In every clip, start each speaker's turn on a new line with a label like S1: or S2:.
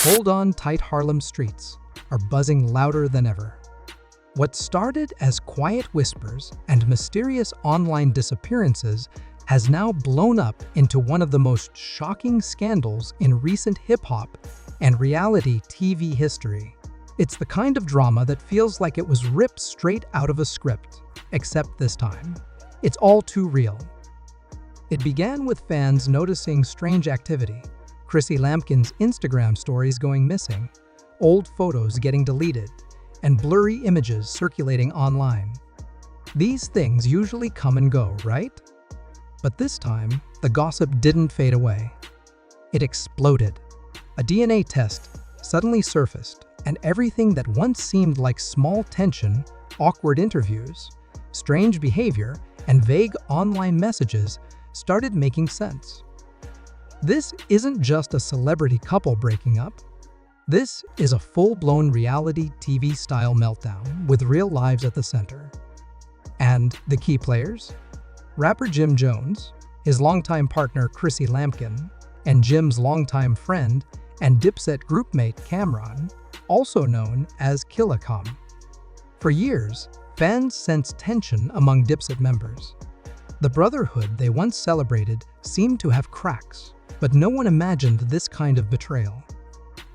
S1: Hold on tight Harlem streets are buzzing louder than ever. What started as quiet whispers and mysterious online disappearances has now blown up into one of the most shocking scandals in recent hip-hop and reality TV history. It's the kind of drama that feels like it was ripped straight out of a script, except this time, it's all too real. It began with fans noticing strange activity, Chrissy Lampkin's Instagram stories going missing, old photos getting deleted, and blurry images circulating online. These things usually come and go, right? But this time, the gossip didn't fade away. It exploded. A DNA test suddenly surfaced, and everything that once seemed like small tension, awkward interviews, strange behavior, and vague online messages started making sense. This isn't just a celebrity couple breaking up. This is a full-blown reality TV-style meltdown with real lives at the center. And the key players? Rapper Jim Jones, his longtime partner Chrissy Lampkin, and Jim's longtime friend and Dipset groupmate Camron, also known as Killicom. For years, fans sensed tension among Dipset members. The brotherhood they once celebrated seemed to have cracks, but no one imagined this kind of betrayal.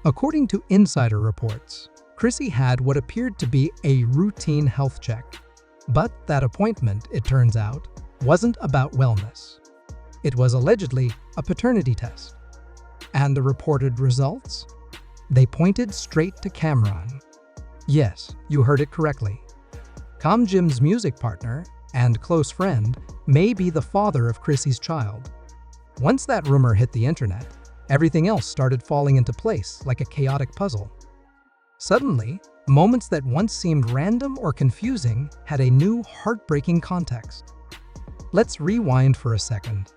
S1: According to insider reports, Chrissy had what appeared to be a routine health check. But that appointment, it turns out, wasn't about wellness. It was allegedly a paternity test. And the reported results? They pointed straight to Camron. Yes, you heard it correctly. Jim's music partner and close friend may be the father of Chrissy's child. Once that rumor hit the internet, everything else started falling into place like a chaotic puzzle. Suddenly, moments that once seemed random or confusing had a new, heartbreaking context. Let's rewind for a second.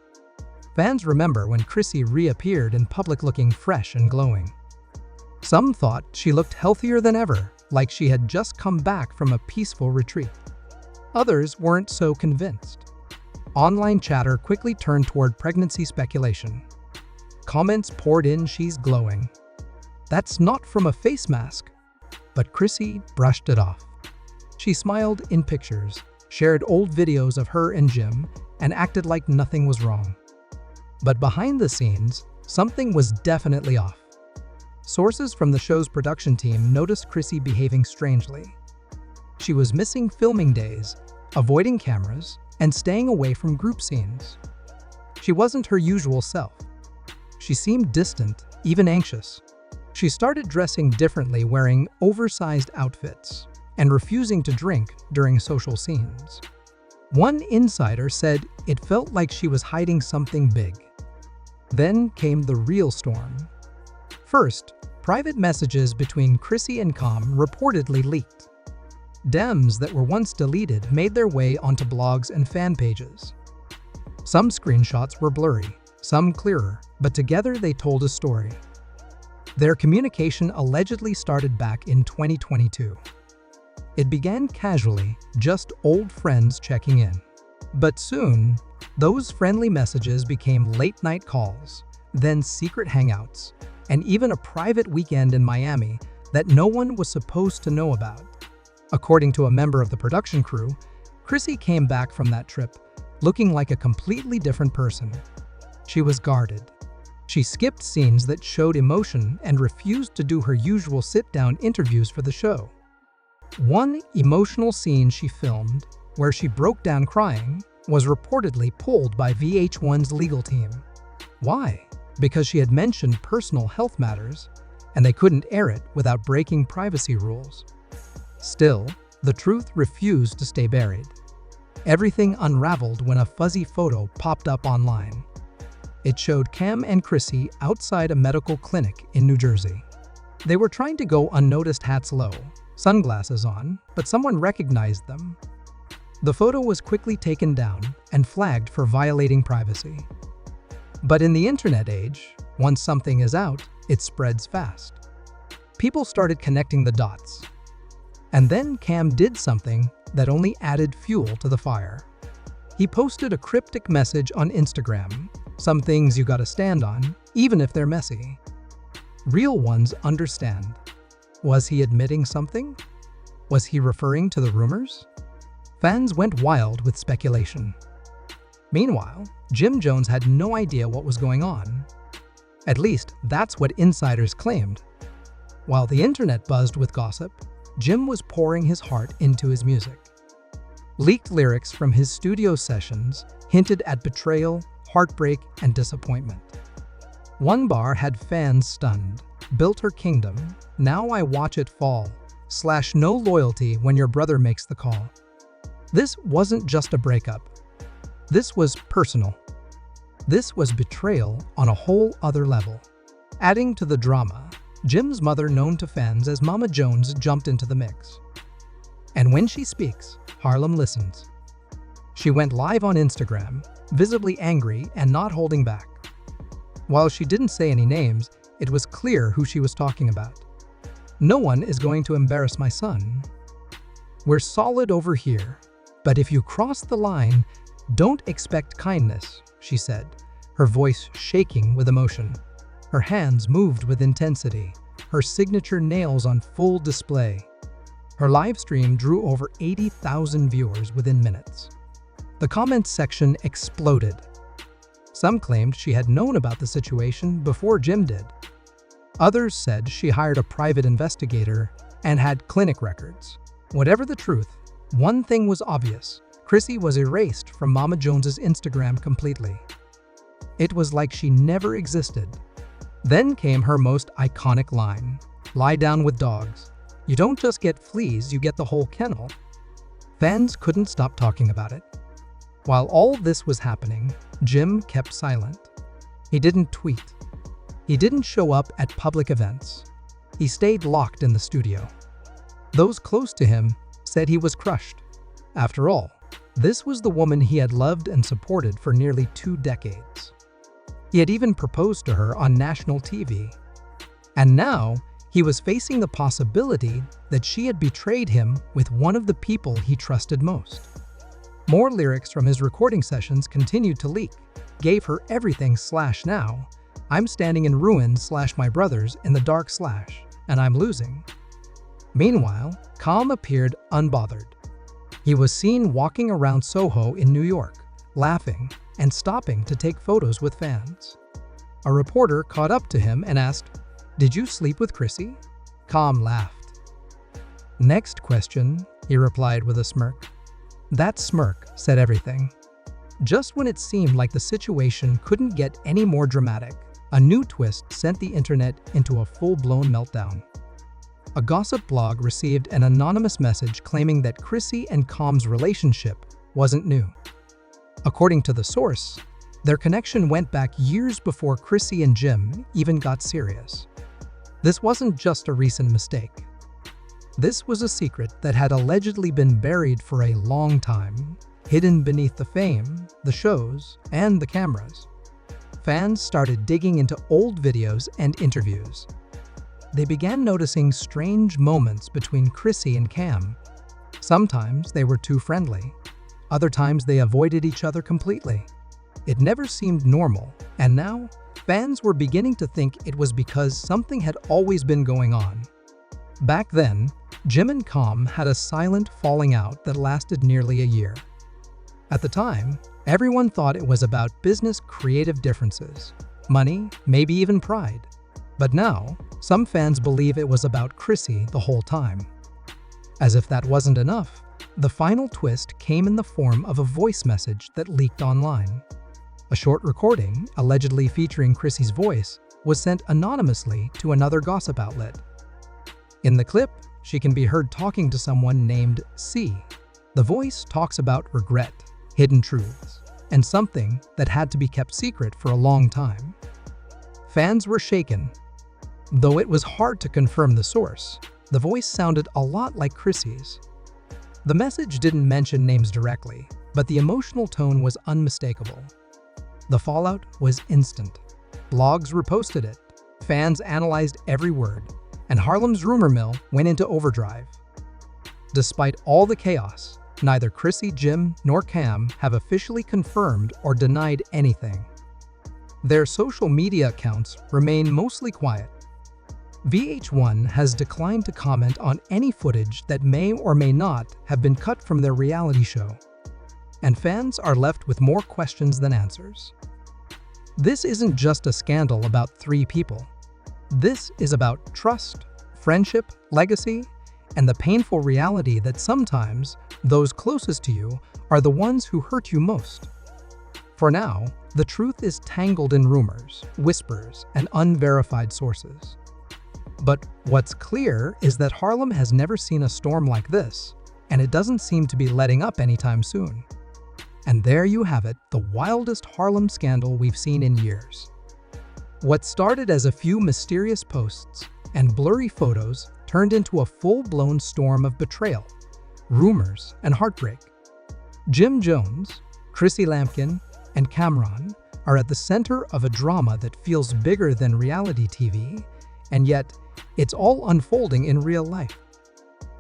S1: Fans remember when Chrissy reappeared in public looking fresh and glowing. Some thought she looked healthier than ever, like she had just come back from a peaceful retreat. Others weren't so convinced. Online chatter quickly turned toward pregnancy speculation. Comments poured in, "She's glowing. That's not from a face mask." But Chrissy brushed it off. She smiled in pictures, shared old videos of her and Jim, and acted like nothing was wrong. But behind the scenes, something was definitely off. Sources from the show's production team noticed Chrissy behaving strangely. She was missing filming days, avoiding cameras, and staying away from group scenes. She wasn't her usual self. She seemed distant, even anxious. She started dressing differently, wearing oversized outfits, and refusing to drink during social scenes. One insider said it felt like she was hiding something big. Then came the real storm. First, private messages between Chrissy and Com reportedly leaked. DMs that were once deleted made their way onto blogs and fan pages. Some screenshots were blurry, some clearer, but together they told a story. Their communication allegedly started back in 2022. It began casually, just old friends checking in. But soon, those friendly messages became late-night calls, then secret hangouts, and even a private weekend in Miami that no one was supposed to know about. According to a member of the production crew, Chrissy came back from that trip looking like a completely different person. She was guarded. She skipped scenes that showed emotion and refused to do her usual sit-down interviews for the show. One emotional scene she filmed, where she broke down crying, was reportedly pulled by VH1's legal team. Why? Because she had mentioned personal health matters, and they couldn't air it without breaking privacy rules. Still, the truth refused to stay buried. Everything unraveled when a fuzzy photo popped up online. It showed Cam and Chrissy outside a medical clinic in New Jersey. They were trying to go unnoticed, hats low, sunglasses on, but someone recognized them. The photo was quickly taken down and flagged for violating privacy. But in the internet age, once something is out, it spreads fast. People started connecting the dots. And then Cam did something that only added fuel to the fire. He posted a cryptic message on Instagram, "Some things you gotta stand on, even if they're messy." Real ones understand. Was he admitting something? Was he referring to the rumors? Fans went wild with speculation. Meanwhile, Jim Jones had no idea what was going on. At least, that's what insiders claimed. While the internet buzzed with gossip, Jim was pouring his heart into his music. Leaked lyrics from his studio sessions hinted at betrayal, heartbreak, and disappointment. One bar had fans stunned. Built her kingdom, now I watch it fall. / no loyalty when your brother makes the call. This wasn't just a breakup. This was personal. This was betrayal on a whole other level. Adding to the drama, Jim's mother, known to fans as Mama Jones, jumped into the mix. And when she speaks, Harlem listens. She went live on Instagram, visibly angry and not holding back. While she didn't say any names, it was clear who she was talking about. No one is going to embarrass my son. We're solid over here, but if you cross the line, don't expect kindness, she said, her voice shaking with emotion. Her hands moved with intensity, her signature nails on full display. Her live stream drew over 80,000 viewers within minutes. The comments section exploded. Some claimed she had known about the situation before Jim did. Others said she hired a private investigator and had clinic records. Whatever the truth, one thing was obvious. Chrissy was erased from Mama Jones's Instagram completely. It was like she never existed. Then came her most iconic line, "Lie down with dogs. You don't just get fleas, you get the whole kennel." Fans couldn't stop talking about it. While all this was happening, Jim kept silent. He didn't tweet. He didn't show up at public events. He stayed locked in the studio. Those close to him said he was crushed. After all, this was the woman he had loved and supported for nearly 2 decades. He had even proposed to her on national TV. And now, he was facing the possibility that she had betrayed him with one of the people he trusted most. More lyrics from his recording sessions continued to leak. Gave her everything / now. I'm standing in ruins / my brothers in the dark / and I'm losing. Meanwhile, Calm appeared unbothered. He was seen walking around Soho in New York, laughing and stopping to take photos with fans. A reporter caught up to him and asked, "Did you sleep with Chrissy?" Calm laughed. "Next question," he replied with a smirk. That smirk said everything. Just when it seemed like the situation couldn't get any more dramatic, a new twist sent the internet into a full-blown meltdown. A gossip blog received an anonymous message claiming that Chrissy and Calm's relationship wasn't new. According to the source, their connection went back years before Chrissy and Jim even got serious. This wasn't just a recent mistake. This was a secret that had allegedly been buried for a long time, hidden beneath the fame, the shows, and the cameras. Fans started digging into old videos and interviews. They began noticing strange moments between Chrissy and Cam. Sometimes they were too friendly. Other times they avoided each other completely. It never seemed normal, and now fans were beginning to think it was because something had always been going on. Back then, Jim and Calm had a silent falling out that lasted nearly a year. At the time, everyone thought it was about business creative differences, money, maybe even pride. But now, some fans believe it was about Chrissy the whole time. As if that wasn't enough, the final twist came in the form of a voice message that leaked online. A short recording, allegedly featuring Chrissy's voice, was sent anonymously to another gossip outlet. In the clip, she can be heard talking to someone named C. The voice talks about regret, hidden truths, and something that had to be kept secret for a long time. Fans were shaken. Though it was hard to confirm the source, the voice sounded a lot like Chrissy's. The message didn't mention names directly, but the emotional tone was unmistakable. The fallout was instant. Blogs reposted it, fans analyzed every word, and Harlem's rumor mill went into overdrive. Despite all the chaos, neither Chrissy, Jim, nor Cam have officially confirmed or denied anything. Their social media accounts remain mostly quiet. VH1 has declined to comment on any footage that may or may not have been cut from their reality show, and fans are left with more questions than answers. This isn't just a scandal about 3 people. This is about trust, friendship, legacy, and the painful reality that sometimes those closest to you are the ones who hurt you most. For now, the truth is tangled in rumors, whispers, and unverified sources. But what's clear is that Harlem has never seen a storm like this, and it doesn't seem to be letting up anytime soon. And there you have it, the wildest Harlem scandal we've seen in years. What started as a few mysterious posts and blurry photos turned into a full-blown storm of betrayal, rumors, and heartbreak. Jim Jones, Chrissy Lampkin, and Camron are at the center of a drama that feels bigger than reality TV, and yet it's all unfolding in real life.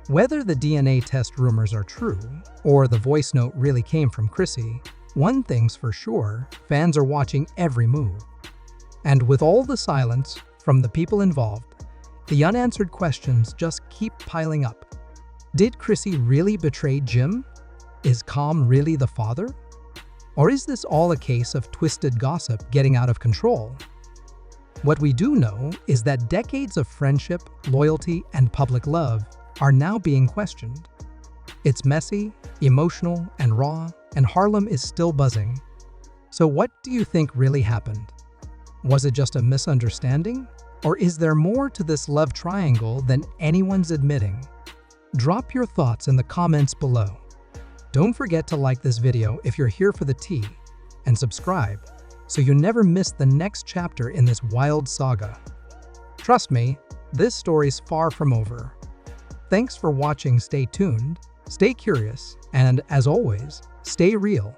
S1: Whether the DNA test rumors are true, or the voice note really came from Chrissy, one thing's for sure, fans are watching every move. And with all the silence from the people involved, the unanswered questions just keep piling up. Did Chrissy really betray Jim? Is Cam really the father? Or is this all a case of twisted gossip getting out of control? What we do know is that decades of friendship, loyalty, and public love are now being questioned. It's messy, emotional, and raw, and Harlem is still buzzing. So what do you think really happened? Was it just a misunderstanding? Or is there more to this love triangle than anyone's admitting? Drop your thoughts in the comments below. Don't forget to like this video if you're here for the tea, and subscribe so you never miss the next chapter in this wild saga. Trust me, this story's far from over. Thanks for watching. Stay tuned, stay curious, and as always, stay real.